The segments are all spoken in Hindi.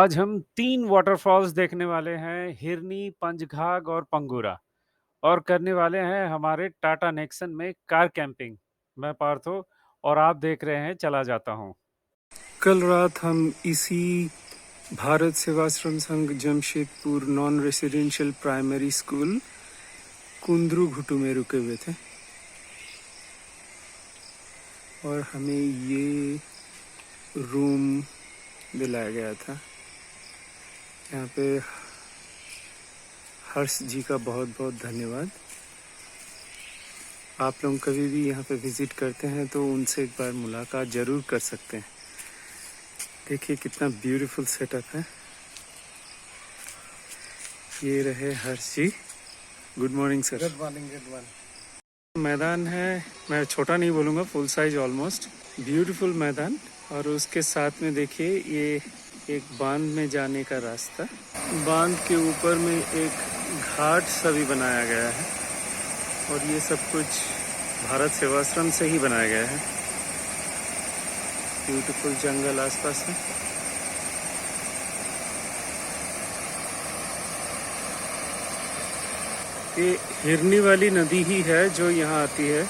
आज हम 3 वाटरफॉल्स देखने वाले हैं, हिरनी, पंचघाघ और पंगुरा और करने वाले हैं हमारे टाटा नेक्सन में कार कैंपिंग। मैं पार्थ हूँ और आप देख रहे हैं चला जाता हूँ। कल रात हम इसी Bharat Sevashram Sangh Jamshedpur non residential primary school Kundru Ghutu में रुके हुए थे और हमें ये रूम दिलाया गया था। यहाँ पे हर्ष जी का बहुत बहुत धन्यवाद। आप लोग कभी भी यहाँ पे विज़िट करते हैं तो उनसे एक बार मुलाकात ज़रूर कर सकते हैं। देखिए कितना ब्यूटीफुल सेटअप है। ये रहे Harsh ji. Good morning sir. Good morning, good morning. मैदान है, मैं छोटा नहीं बोलूँगा, फुल साइज ऑलमोस्ट। ब्यूटीफुल मैदान और उसके साथ में देखिए ये एक बांध में जाने का रास्ता। बांध के ऊपर में एक घाट सा भी बनाया गया है और ये सब कुछ भारत सेवाश्रम से ही बनाया गया है। ब्यूटीफुल जंगल आसपास है। ये हिरनी वाली नदी ही है जो यहाँ आती है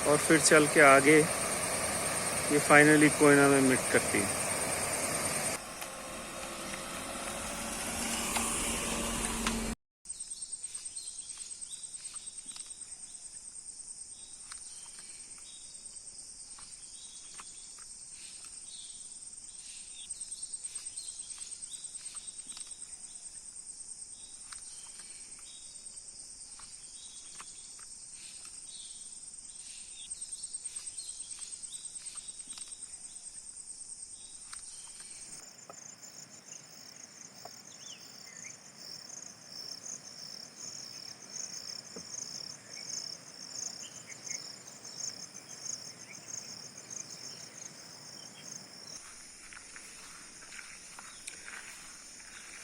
और फिर चल के आगे ये फाइनली कोयना में मिट करती है।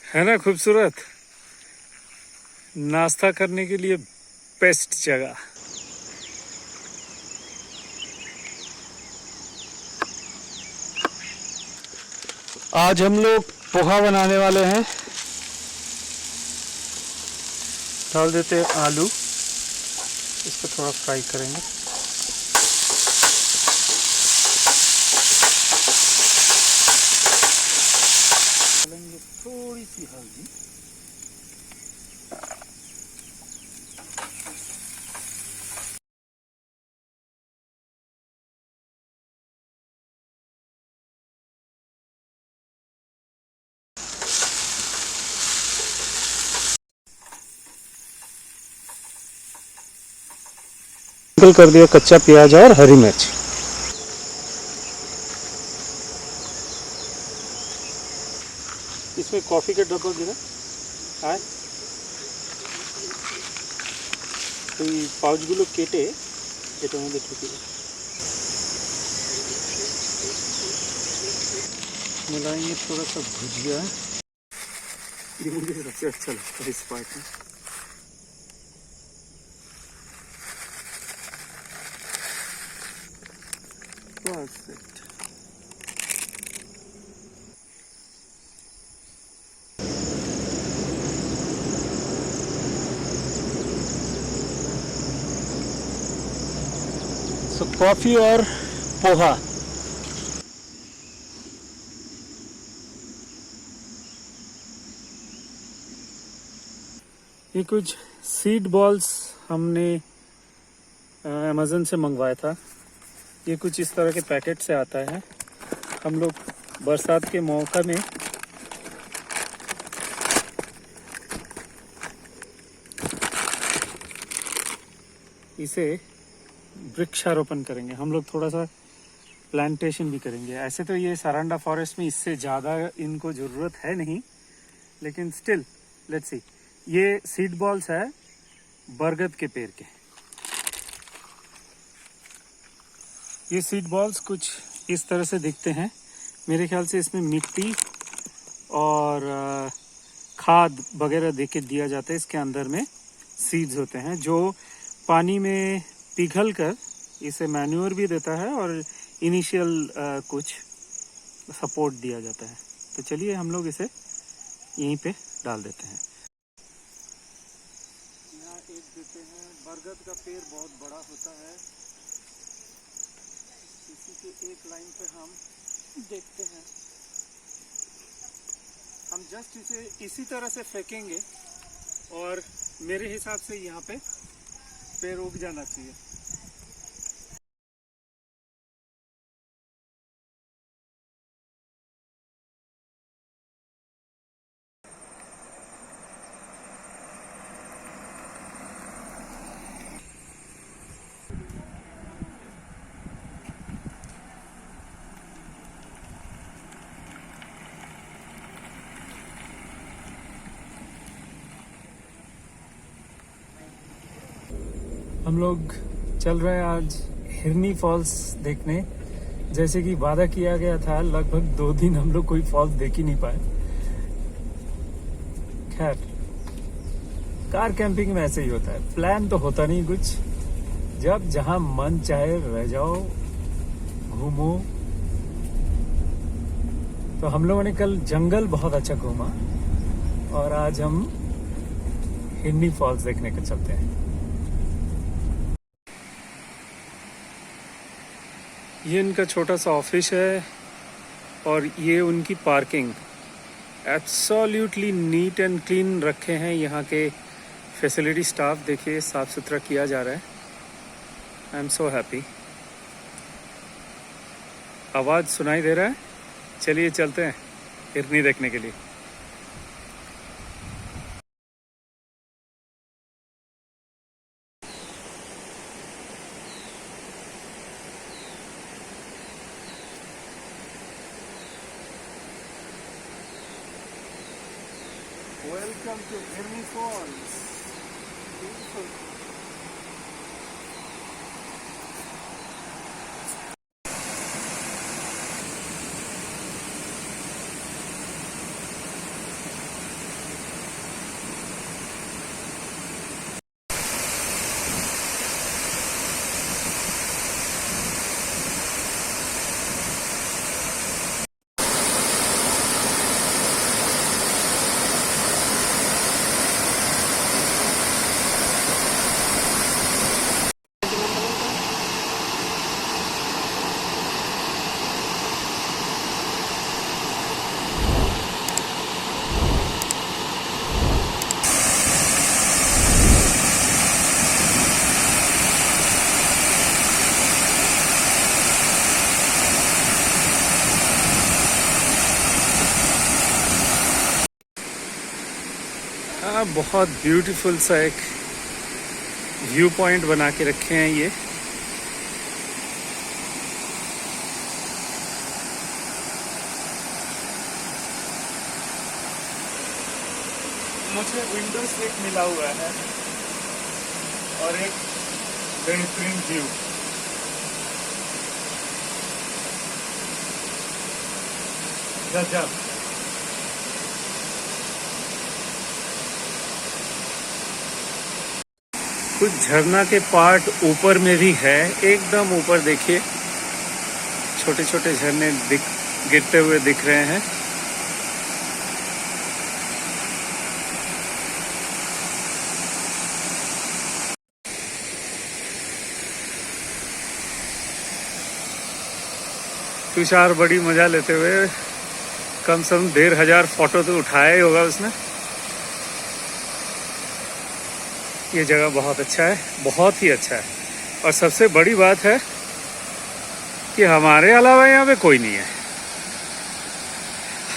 है ना खूबसूरत? नाश्ता करने के लिए बेस्ट जगह। आज हम लोग पोहा बनाने वाले हैं। डाल देते हैं आलू, इसको थोड़ा फ्राई करेंगे। डालेंगे थोड़ी सी हल्दी, कर दिया कच्चा प्याज और हरी मिर्च। इसमें कॉफ़ी के ड्रॉप गिरा आए तो पाउचगुलो केटे এটা মধ্যে ঢুকিয়ে मिलाएंगे थोड़ा सा भुजिया। ये मुझे सबसे अच्छा लगता है इस पार्ट में। परफेक्ट। सो कॉफ़ी और पोहा। ये कुछ सीड बॉल्स हमने अमेज़न से मंगवाया था। ये कुछ इस तरह के पैकेट से आता है। हम लोग बरसात के मौका में इसे वृक्षारोपण करेंगे। हम लोग थोड़ा सा प्लांटेशन भी करेंगे। ऐसे तो ये सरांडा फॉरेस्ट में इससे ज़्यादा इनको ज़रूरत है नहीं, लेकिन स्टिल लेट्स सी। ये सीड बॉल्स है बरगद के पेड़ के। ये सीड बॉल्स कुछ इस तरह से दिखते हैं। मेरे ख्याल से इसमें मिट्टी और खाद वगैरह दे के दिया जाता है। इसके अंदर में सीड्स होते हैं जो पानी में पिघल कर इसे मैन्योर भी देता है और इनिशियल कुछ सपोर्ट दिया जाता है। तो चलिए हम लोग इसे यहीं पे डाल देते हैं। यहाँ एक देते हैं, बरगद का पेड़ बहुत बड़ा होता है, इसी के एक लाइन पे हम देखते हैं। हम जस्ट इसे इसी तरह से फेंकेंगे और मेरे हिसाब से यहाँ पे पेड़ उग जाना चाहिए। हम लोग चल रहे हैं आज हिरनी फॉल्स देखने। जैसे कि वादा किया गया था, लगभग 2 दिन हम लोग कोई फॉल्स देख ही नहीं पाए। खैर, कार कैंपिंग में ऐसे ही होता है, प्लान तो होता नहीं कुछ, जब जहां मन चाहे रह जाओ, घूमो। तो हम लोगों ने कल जंगल बहुत अच्छा घूमा और आज हम हिरनी फॉल्स देखने के चलते हैं। ये इनका छोटा सा ऑफिस है और ये उनकी parking. Absolutely neat and clean रखे हैं यहाँ के फैसिलिटी स्टाफ। देखिए साफ सुथरा किया जा रहा है। I am so happy. आवाज़ सुनाई दे रहा है। चलिए चलते हैं हिरनी देखने के लिए। Welcome to Hirni Falls. Beautiful. बहुत ब्यूटीफुल सा एक व्यू पॉइंट बना के रखे हैं ये। मुझे विंडो सीट मिला हुआ है और एक बेहतरीन व्यू। गजब। कुछ झरना के पार्ट ऊपर में भी है, एकदम ऊपर देखिए छोटे छोटे झरने गिरते हुए दिख रहे हैं। तुषार बड़ी मजा लेते हुए कम से कम 1,500 फोटो तो उठाया ही होगा उसने। ये जगह बहुत अच्छा है, बहुत ही अच्छा है। और सबसे बड़ी बात है कि हमारे अलावा यहाँ पे कोई नहीं है।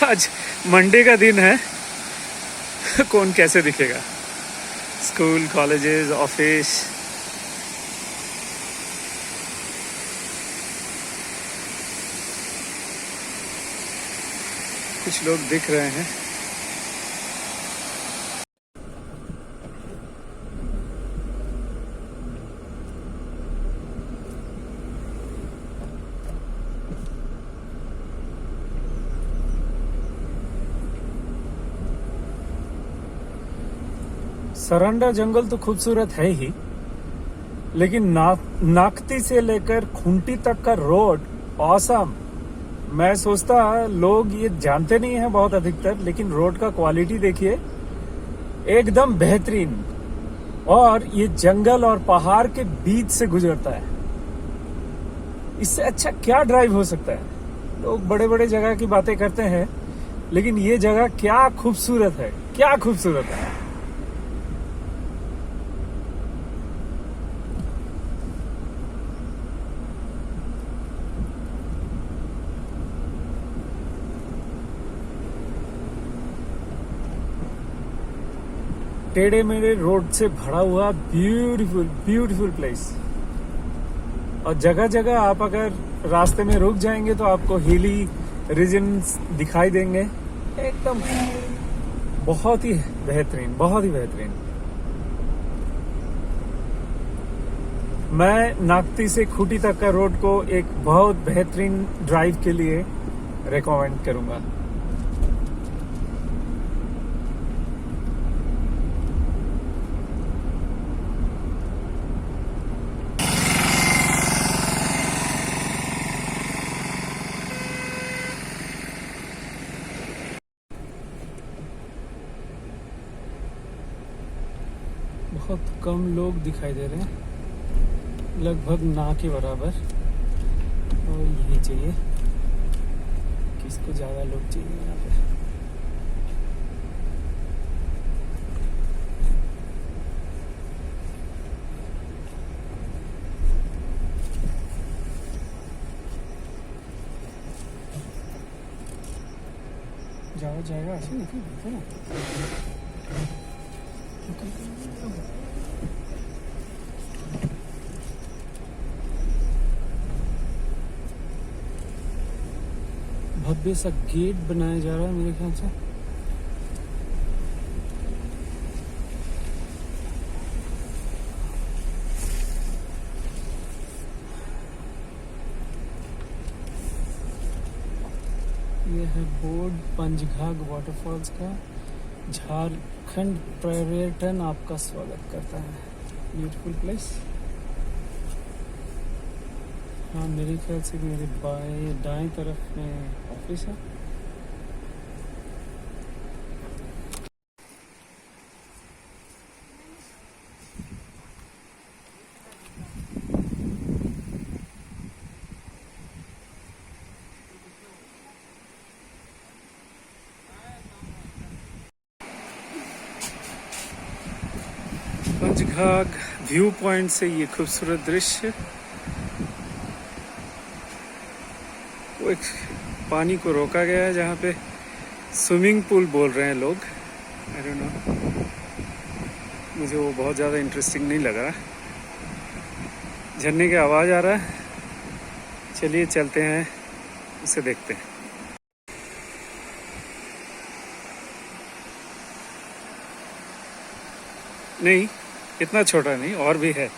आज मंडे का दिन है, कौन कैसे दिखेगा। स्कूल, कॉलेजेस, ऑफिस, कुछ लोग दिख रहे हैं। सरंडा जंगल तो खूबसूरत है ही, लेकिन नाकती से लेकर खूंटी तक का रोड ऑसम। मैं सोचता लोग ये जानते नहीं है बहुत अधिकतर, लेकिन रोड का क्वालिटी देखिए एकदम बेहतरीन। और ये जंगल और पहाड़ के बीच से गुजरता है। इससे अच्छा क्या ड्राइव हो सकता है। लोग बड़े बड़े जगह की बातें करते हैं, लेकिन ये जगह क्या खूबसूरत है, क्या खूबसूरत है। टेढ़े मेढ़े रोड से भरा हुआ ब्यूटीफुल ब्यूटीफुल प्लेस। और जगह जगह आप अगर रास्ते में रुक जाएंगे तो आपको हिली रीजन्स दिखाई देंगे। एकदम बहुत ही बेहतरीन, बहुत ही बेहतरीन। मैं नागती से खूंटी तक का रोड को एक बहुत बेहतरीन ड्राइव के लिए रेकमेंड करूंगा। बहुत कम लोग दिखाई दे रहे हैं, लगभग ना के बराबर। और यही चाहिए, किसको ज़्यादा लोग चाहिए यहाँ पे। जाओ जाएगा ऐसे निकल ना। भव्य सा गेट बनाया जा रहा है मेरे ख्याल से। ये है बोर्ड पंचघाघ वाटरफॉल्स का। झारखंड पर्यटन आपका स्वागत करता है। Beautiful place. हाँ, मेरे ख्याल से मेरे दाएं तरफ में ऑफिस है। पंचघाघ व्यू पॉइंट से ये खूबसूरत दृश्य। वो एक पानी को रोका गया है जहाँ पे स्विमिंग पूल बोल रहे हैं लोग। आई डोंट नो, मुझे वो बहुत ज़्यादा इंटरेस्टिंग नहीं लग रहा। झरने की आवाज़ आ रहा है। चलिए चलते हैं, उसे देखते हैं। नहीं, इतना छोटा नहीं, और भी है।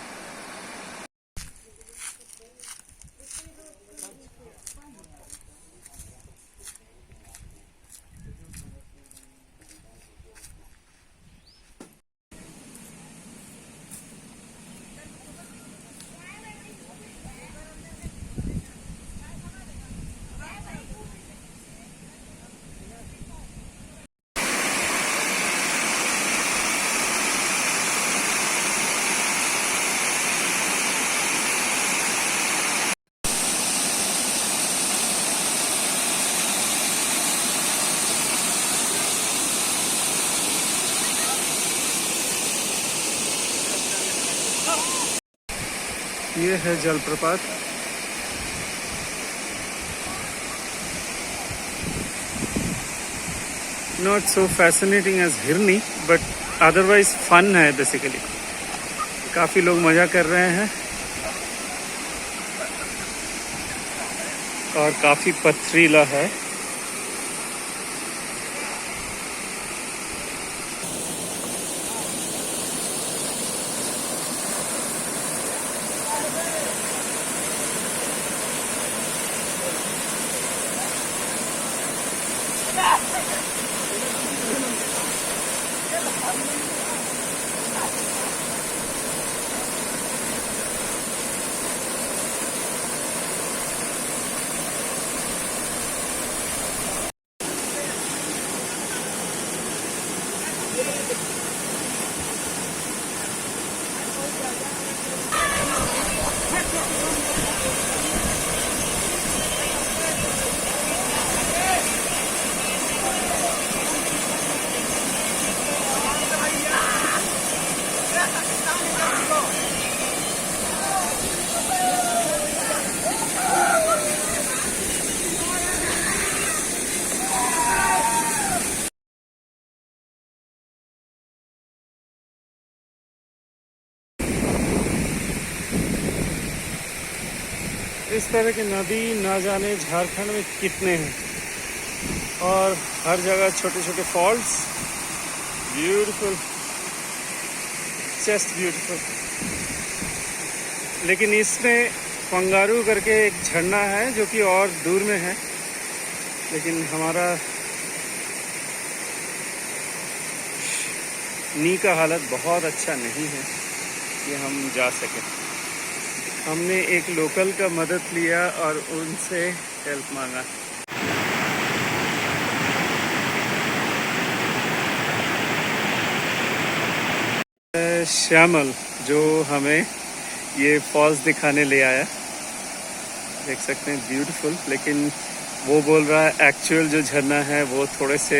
ये है जलप्रपात। नॉट सो फैसिनेटिंग एज हिरनी, बट अदरवाइज फन है बेसिकली। काफ़ी लोग मज़ा कर रहे हैं और काफ़ी पथरीला है। इस तरह के नदी ना जाने झारखंड में कितने हैं, और हर जगह छोटे छोटे फॉल्स। Beautiful, just beautiful. लेकिन इसमें पंगारू करके एक झरना है जो कि और दूर में है, लेकिन हमारा नी का हालत बहुत अच्छा नहीं है कि हम जा सकें। हमने एक लोकल का मदद लिया और उनसे हेल्प मांगा। श्यामल जो हमें ये फॉल्स दिखाने ले आया, देख सकते हैं ब्यूटीफुल, लेकिन वो बोल रहा है एक्चुअल जो झरना है वो थोड़े से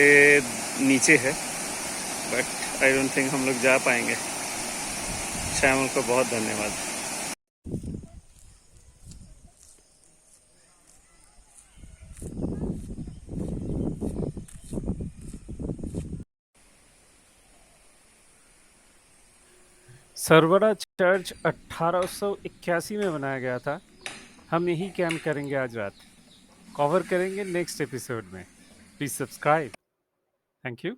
नीचे है, बट आई डोंट थिंक हम लोग जा पाएंगे। श्यामल को बहुत धन्यवाद। सरवरा चर्च 1881 में बनाया गया था। हम यही कैंप करेंगे आज रात। कवर करेंगे नेक्स्ट एपिसोड में। Please subscribe. Thank you.